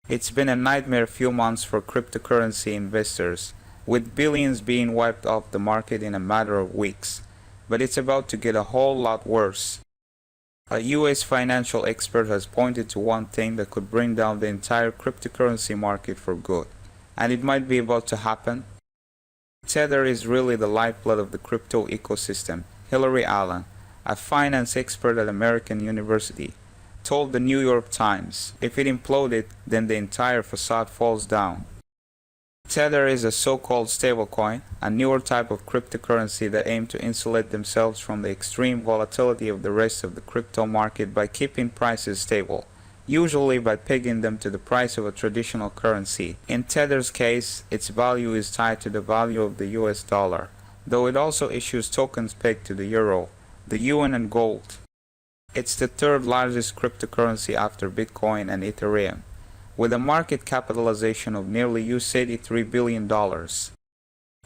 It's been a nightmare few months for cryptocurrency investors, with billions being wiped off the market in a matter of weeks. But it's about to get a whole lot worse. A US financial expert has pointed to one thing that could bring down the entire cryptocurrency market for good, and it might be about to happen. Tether is really the lifeblood of the crypto ecosystem. Hillary Allen, a finance expert at American University, told the New York Times, if it imploded, then the entire facade falls down. Tether is a so-called stablecoin, a newer type of cryptocurrency that aims to insulate themselves from the extreme volatility of the rest of the crypto market by keeping prices stable, usually by pegging them to the price of a traditional currency. In Tether's case, its value is tied to the value of the US dollar, though it also issues tokens pegged to the euro, the yuan and gold. It's the third largest cryptocurrency after Bitcoin and Ethereum, with a market capitalization of nearly $83 billion.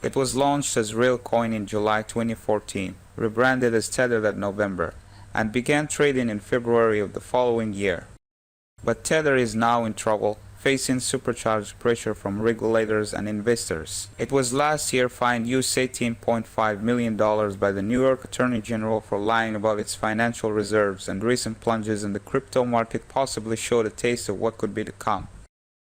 It was launched as Realcoin in July 2014, rebranded as Tether that November, and began trading in February of the following year. But Tether is now in trouble, facing supercharged pressure from regulators and investors. It was last year fined $18.5 million by the New York Attorney General for lying about its financial reserves, and recent plunges in the crypto market possibly showed a taste of what could be to come.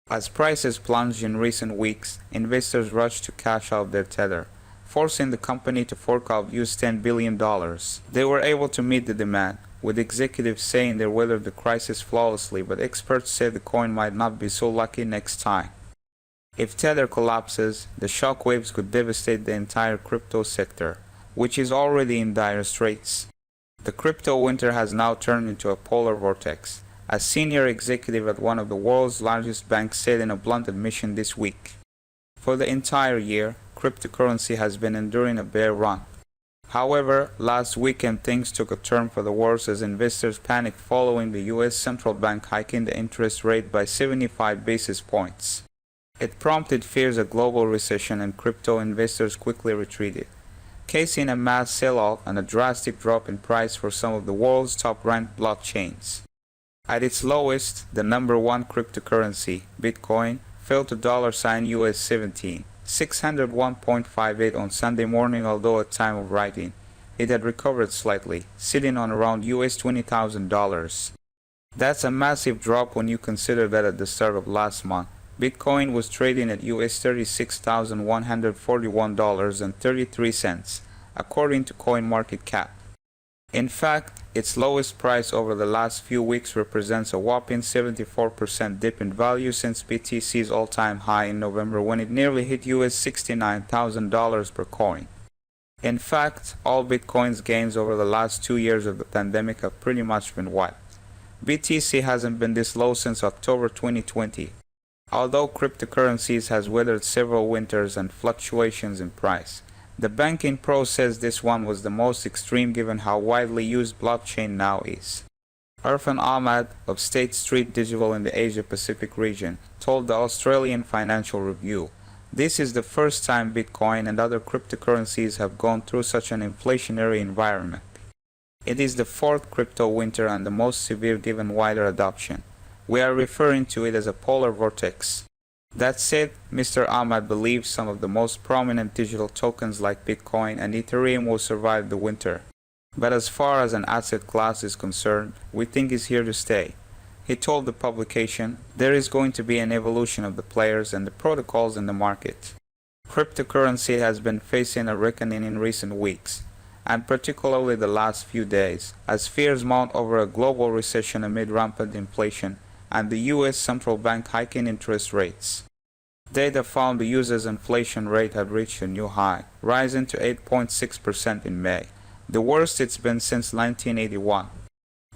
As prices plunged in recent weeks, investors rushed to cash out their Tether, forcing the company to fork out $10 billion. They were able to meet the demand, with executives saying they weathered the crisis flawlessly, but experts say the coin might not be so lucky next time. If Tether collapses, the shockwaves could devastate the entire crypto sector, which is already in dire straits. The crypto winter has now turned into a polar vortex, a senior executive at one of the world's largest banks said in a blunt admission this week. For the entire year, cryptocurrency has been enduring a bear run. However, last weekend things took a turn for the worse as investors panicked following the US central bank hiking the interest rate by 75 basis points. It prompted fears of global recession, and crypto investors quickly retreated, causing a mass sell-off and a drastic drop in price for some of the world's top-ranked blockchains. At its lowest, the number one cryptocurrency, Bitcoin, fell to $17. 601.58 on Sunday morning, although at time of writing, it had recovered slightly, sitting on around $20,000. That's a massive drop when you consider that at the start of last month, Bitcoin was trading at $36,141.33, according to CoinMarketCap. In fact, its lowest price over the last few weeks represents a whopping 74% dip in value since BTC's all-time high in November, when it nearly hit $69,000 per coin. In fact, all Bitcoin's gains over the last 2 years of the pandemic have pretty much been wiped. BTC hasn't been this low since October 2020. Although cryptocurrencies has weathered several winters and fluctuations in price, the banking pro says this one was the most extreme given how widely used blockchain now is. Irfan Ahmad of State Street Digital in the Asia-Pacific region told the Australian Financial Review, "This is the first time Bitcoin and other cryptocurrencies have gone through such an inflationary environment. It is the fourth crypto winter and the most severe given wider adoption. We are referring to it as a polar vortex." That said, Mr. Ahmad believes some of the most prominent digital tokens like Bitcoin and Ethereum will survive the winter. But as far as an asset class is concerned, we think it's here to stay. He told the publication, "There is going to be an evolution of the players and the protocols in the market." Cryptocurrency has been facing a reckoning in recent weeks, and particularly the last few days, as fears mount over a global recession amid rampant inflation and the US central bank hiking interest rates. Data found the US's inflation rate had reached a new high, rising to 8.6% in May, the worst it's been since 1981.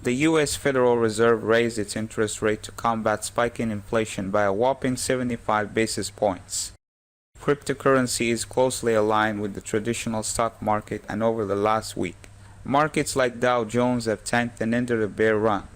The US Federal Reserve raised its interest rate to combat spiking inflation by a whopping 75 basis points. Cryptocurrency is closely aligned with the traditional stock market, and over the last week, markets like Dow Jones have tanked and entered a bear run.